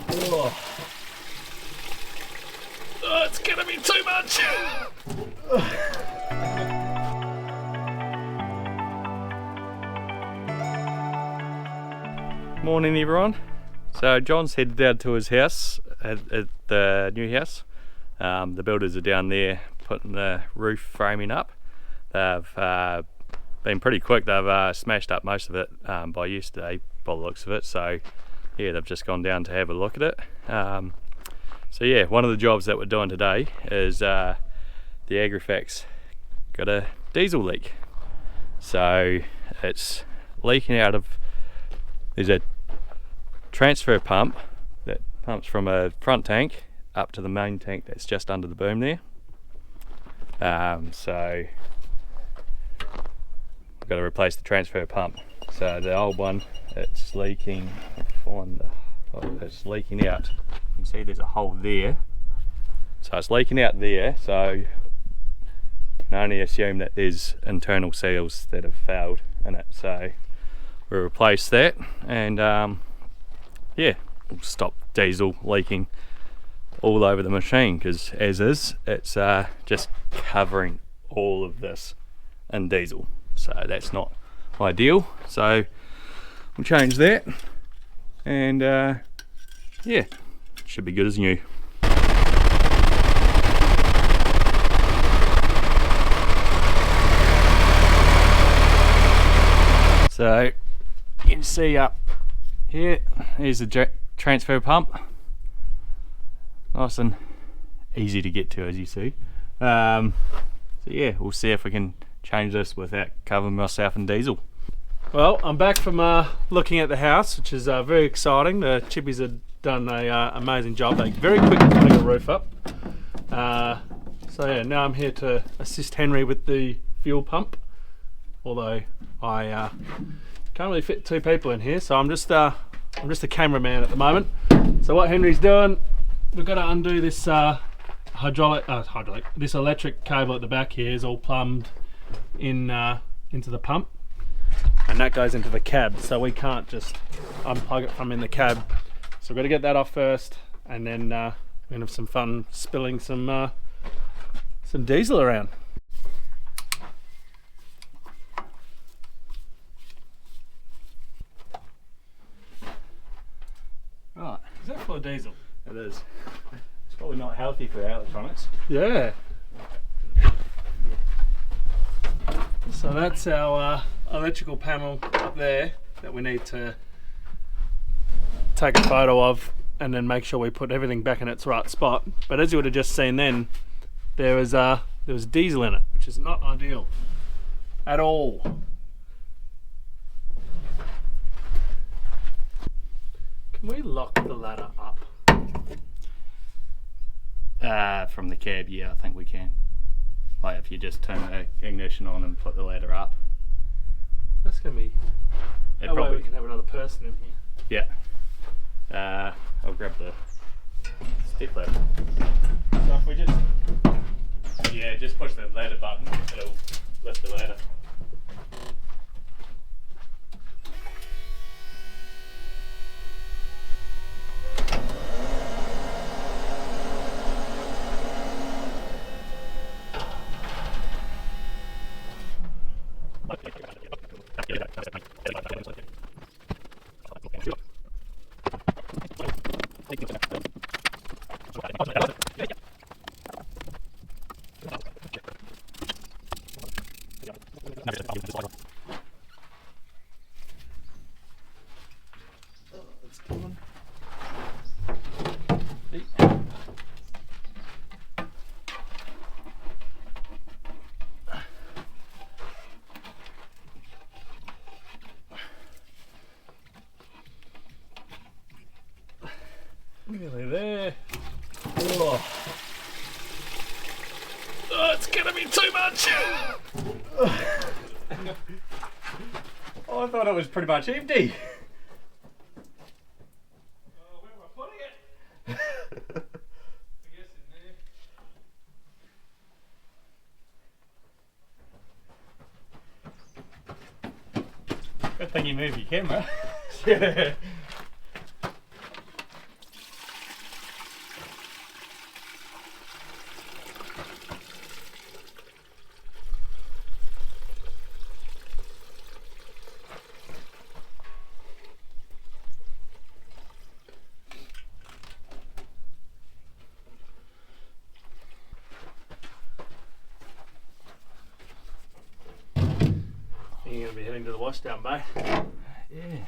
Oh. Oh, it's gonna be too much. Morning everyone. So John's headed down to his house at the new house. The builders are down there putting the roof framing up. They've been pretty quick. They've smashed up most of it by yesterday by the looks of it. So yeah, they've just gone down to have a look at it. So yeah, one of the jobs that we're doing today is the Agrifac's got a diesel leak. So it's leaking out of, there's a transfer pump that pumps from a front tank up to the main tank that's just under the boom there. So I've got to replace the transfer pump. So the old one, it's leaking. It's leaking out. You can see there's a hole there. So it's leaking out there. So you can only assume that there's internal seals that have failed in it. So we'll replace that, and yeah, we'll stop diesel leaking all over the machine, because as is, it's just covering all of this in diesel. So that's not ideal. So we'll change that, and yeah, should be good as new. So you can see up here, here's the transfer pump. Nice and easy to get to, as you see. So yeah, we'll see if we can change this without covering myself in diesel. Well, I'm back from looking at the house, which is very exciting. The chippies have done an amazing job. They're very quick at putting a roof up. So yeah, now I'm here to assist Henry with the fuel pump. Although I can't really fit two people in here, so I'm just a cameraman at the moment. So what Henry's doing, we've got to undo this this electric cable at the back here is all plumbed in into the pump, and that goes into the cab, so we can't just unplug it from in the cab. So we've got to get that off first, and then we're gonna have some fun spilling some diesel around. Right, is that full of diesel? It is. It's probably not healthy for our electronics. Yeah. So that's our electrical panel up there that we need to take a photo of and then make sure we put everything back in its right spot. But as you would have just seen then, there was diesel in it, which is not ideal at all. Can we lock the ladder up? From the cab, yeah, I think we can. Like if you just turn the ignition on and put the ladder up. That's gonna be. That way we can have another person in here. Yeah. I'll grab the step ladder. So if we just push the ladder button, it'll lift the ladder. Nearly there. Oh. Oh, it's gonna be too much. Oh, I thought it was pretty much empty. Where am I putting it? I guess in there. Good thing you moved your camera. Yeah. into the washdown bay. Yeah.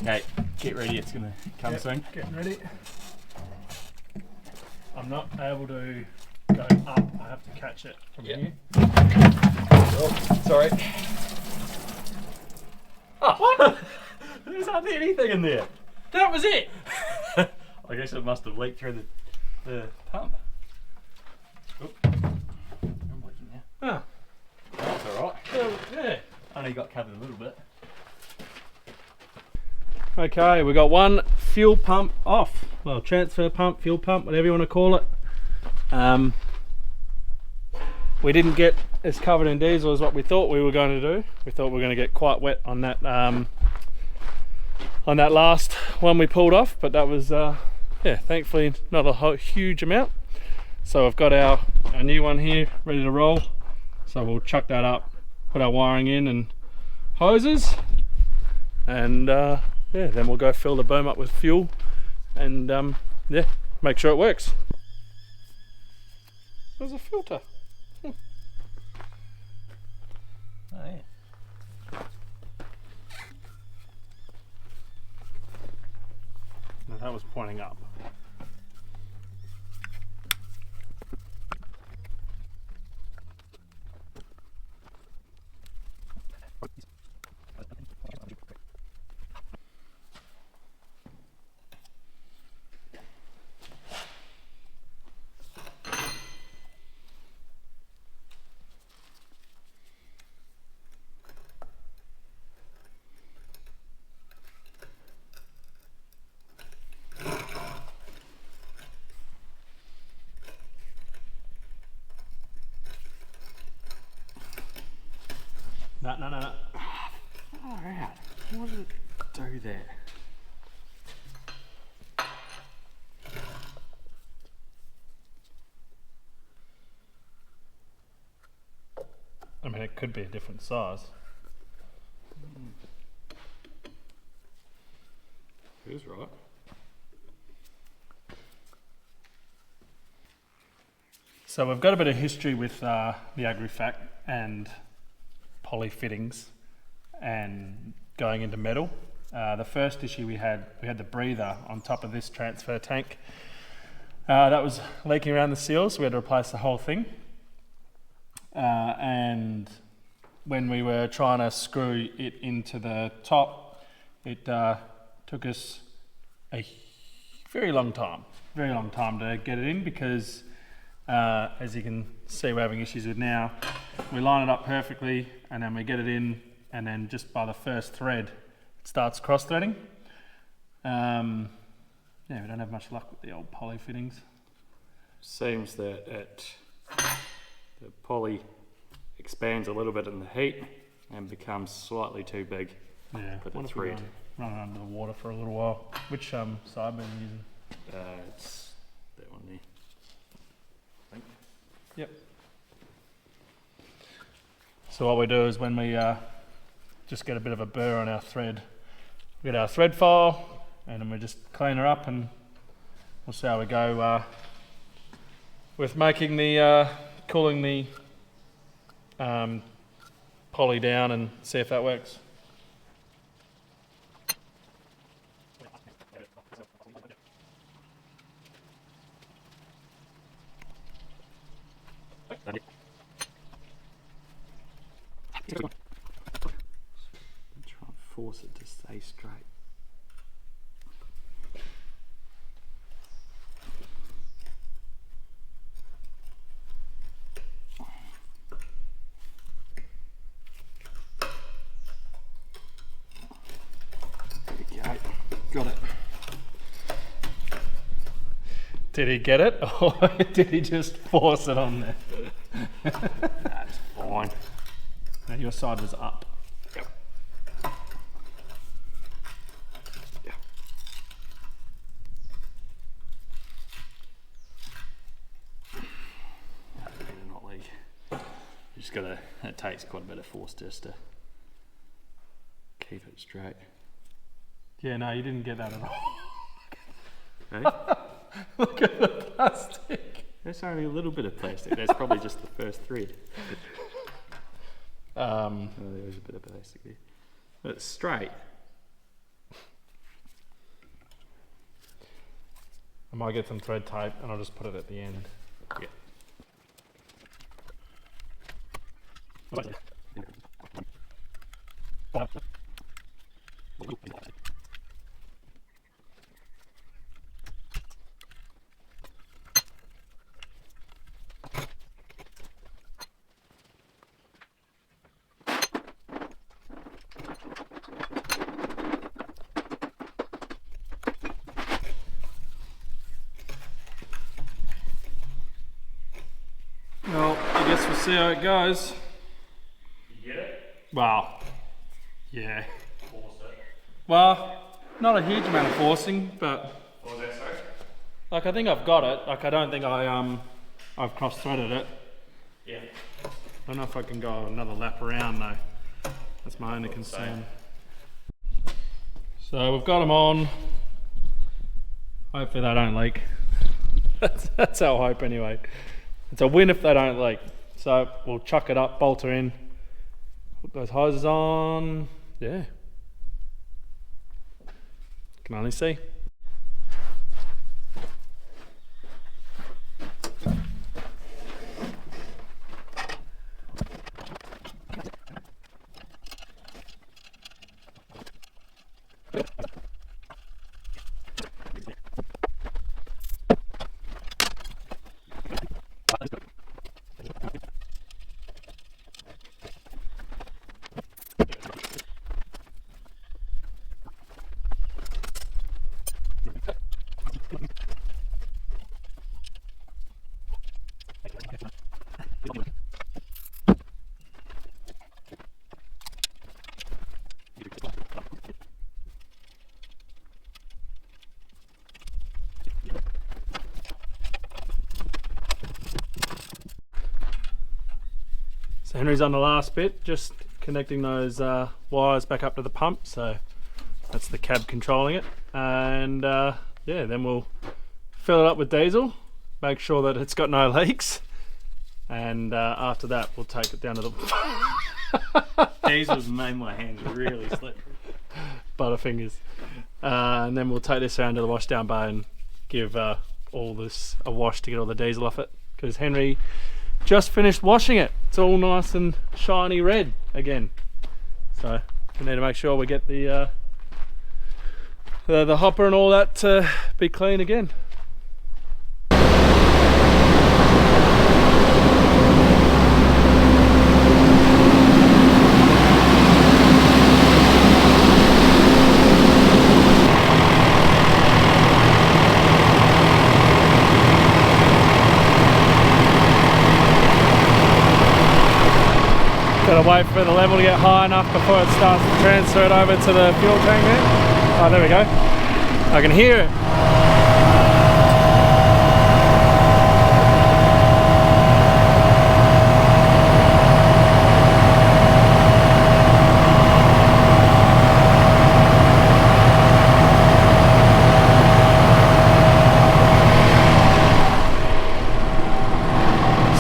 Okay, get ready, it's going to come soon. Getting ready. I'm not able to go up, I have to catch it from here. Oh, sorry. Oh, what? There's hardly anything in there. That was it! I guess it must have leaked through the pump. Oop. I'm leaking now. Oh. That's alright. Well, yeah. Only got covered a little bit. Okay, we got one fuel pump off. Well, transfer pump, fuel pump, whatever you want to call it. We didn't get as covered in diesel as what we thought we were going to do. We thought we were going to get quite wet on that last one we pulled off, but that was yeah, thankfully not a huge amount. So I've got our new one here ready to roll. So we'll chuck that up, put our wiring in and hoses, and yeah, then we'll go fill the boom up with fuel and yeah, make sure it works. There's a filter. Oh yeah. No, that was pointing up. No. Alright. What did it do there? I mean, it could be a different size. It is right. So we've got a bit of history with the Agrifac and poly fittings and going into metal. The first issue we had the breather on top of this transfer tank. That was leaking around the seals, so we had to replace the whole thing. And when we were trying to screw it into the top, it took us a very long time to get it in, because as you can see we're having issues with now. We line it up perfectly and then we get it in, and then just by the first thread it starts cross threading. Yeah, we don't have much luck with the old poly fittings. Seems that the poly expands a little bit in the heat and becomes slightly too big. Yeah, for the what if we thread. run it under the water for a little while? Which side are you using? It's that one there. I think. Yep. So what we do is when we just get a bit of a burr on our thread, we get our thread file and then we just clean her up, and we'll see how we go with making the cooling the poly down and see if that works. Try and force it to stay straight. There we go. Got it. Did he get it, or did he just force it on there? That's fine. Now your side was up. Yep. Yeah. That better not leak. You just gotta, it takes quite a bit of force just to keep it straight. Yeah, no, you didn't get that at all. Hey? Look at the plastic. That's only a little bit of plastic. That's probably just the first thread. Oh, there was a bit of plastic there. But it's straight. I might get some thread tape and I'll just put it at the end. Yeah. Well, I guess we'll see how it goes. You get it? Well, yeah. Force it. Well, not a huge amount of forcing, but What was that, sorry? like I think I've got it. Like I don't think I've cross-threaded it. Yeah. I don't know if I can go another lap around though. That's my only concern. So we've got them on. Hopefully they don't leak. That's our hope anyway. It's a win if they don't leak. So we'll chuck it up, bolt her in, put those hoses on. Yeah. Can only see. So Henry's on the last bit, just connecting those wires back up to the pump, so that's the cab controlling it. And yeah, then we'll fill it up with diesel, make sure that it's got no leaks, and after that we'll take it down to the Diesel's made my hands really slippery. Butterfingers. And then we'll take this around to the wash down bay and give all this a wash to get all the diesel off it, because Henry just finished washing it. It's all nice and shiny red again. So we need to make sure we get the hopper and all that to be clean again. Gotta wait for the level to get high enough before it starts to transfer it over to the fuel tank there. Oh, there we go. I can hear it.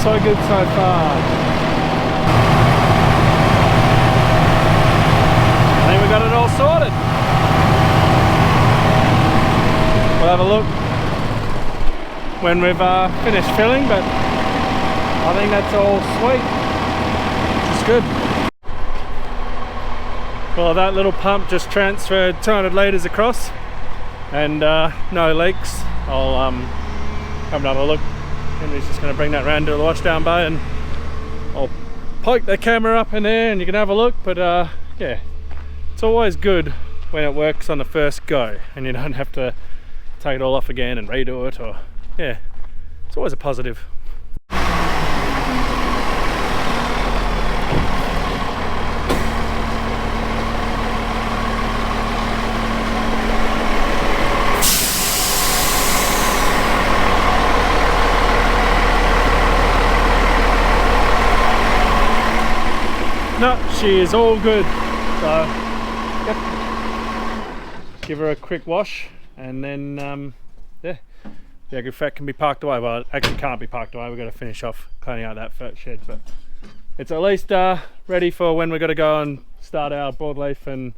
So good so far. I think we got it all sorted. We'll have a look when we've finished filling, but I think that's all sweet. It's good. Well, that little pump just transferred 200 litres across and no leaks. I'll have another look. Henry's just going to bring that round to the washdown bay and I'll poke the camera up in there and you can have a look. But yeah, it's always good when it works on the first go and you don't have to take it all off again and redo it, or yeah, it's always a positive. No, she is all good. So, yep. Give her a quick wash, and then yeah, the Agrifac can be parked away. Well, it actually can't be parked away. We've got to finish off cleaning out that shed, but it's at least ready for when we've got to go and start our broadleaf and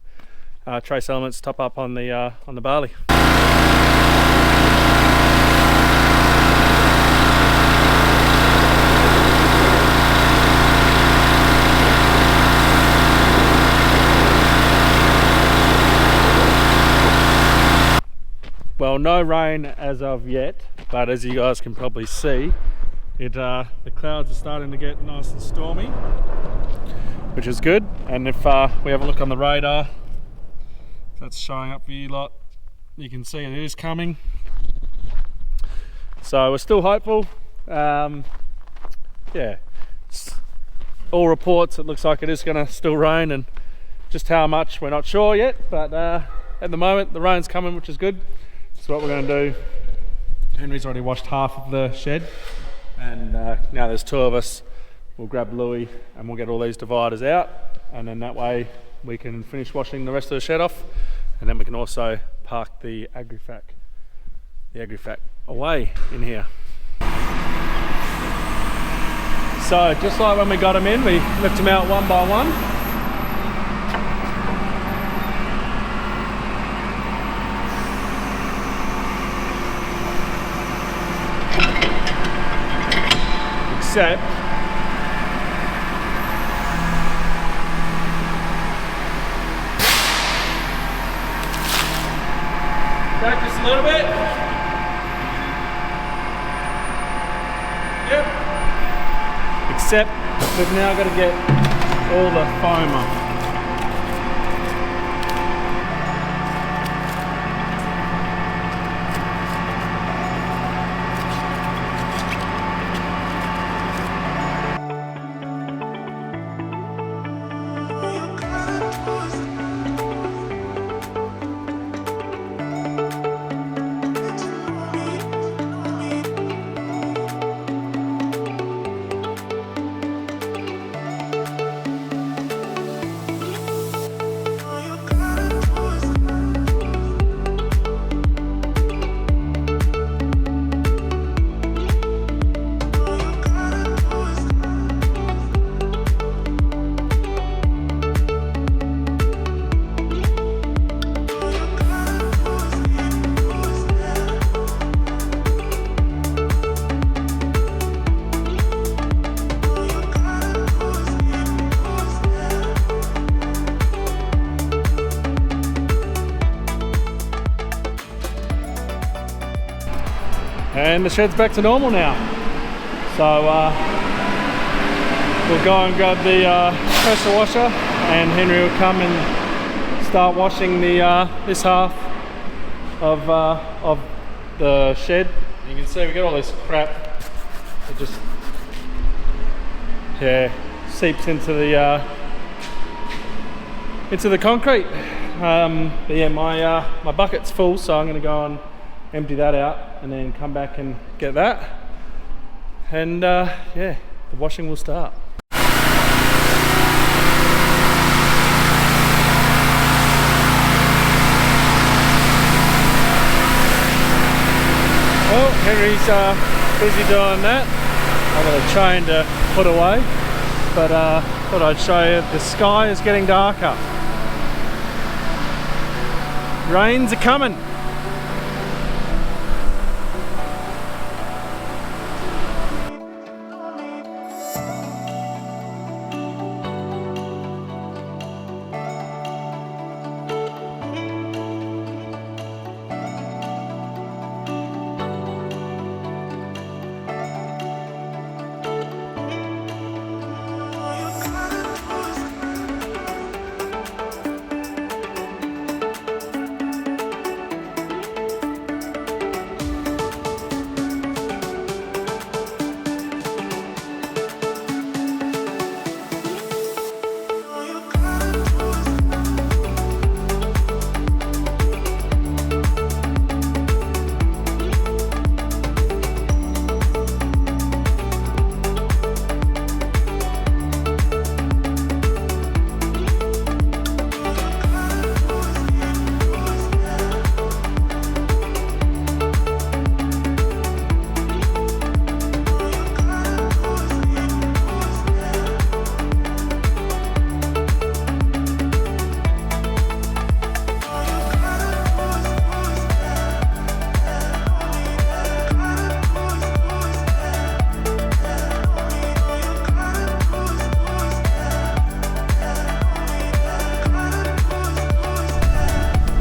trace elements top up on the barley. Well, no rain as of yet, but as you guys can probably see, the clouds are starting to get nice and stormy, which is good. And if we have a look on the radar, that's showing up for you lot, you can see it is coming. So we're still hopeful. Yeah, all reports, it looks like it is going to still rain, and just how much we're not sure yet, but at the moment the rain's coming, which is good. So what we're going to do, Henry's already washed half of the shed, and now there's two of us. We'll grab Louis and we'll get all these dividers out, and then that way we can finish washing the rest of the shed off, and then we can also park the Agrifac away in here. So just like when we got them in, we lift them out one by one. Except back just a little bit. Yep. Except we've now got to get all the foam off. And the shed's back to normal now. So we'll go and grab the pressure washer, and Henry will come and start washing the this half of the shed. You can see we got all this crap that just seeps into the concrete. But yeah, my bucket's full, so I'm going to go and empty that out and then come back and get that, and yeah, the washing will start. Well, Henry's busy doing that. I've got a chain to put away, but thought I'd show you the sky is getting darker. Rains are coming.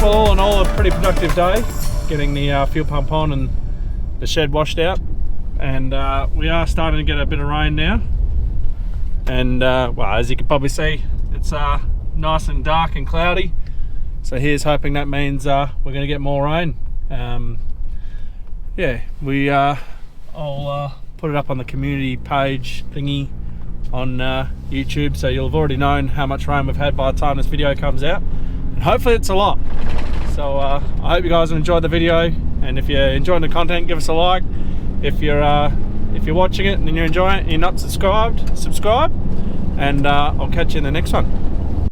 well, all in all, a pretty productive day, getting the fuel pump on and the shed washed out. And we are starting to get a bit of rain now. And well, as you can probably see, it's nice and dark and cloudy. So here's hoping that means we're going to get more rain. Yeah, I'll put it up on the community page thingy on YouTube, so you'll have already known how much rain we've had by the time this video comes out, and hopefully it's a lot. So I hope you guys enjoyed the video, and if you're enjoying the content, give us a like. If you're watching it and you're enjoying it and you're not subscribed, subscribe, and I'll catch you in the next one.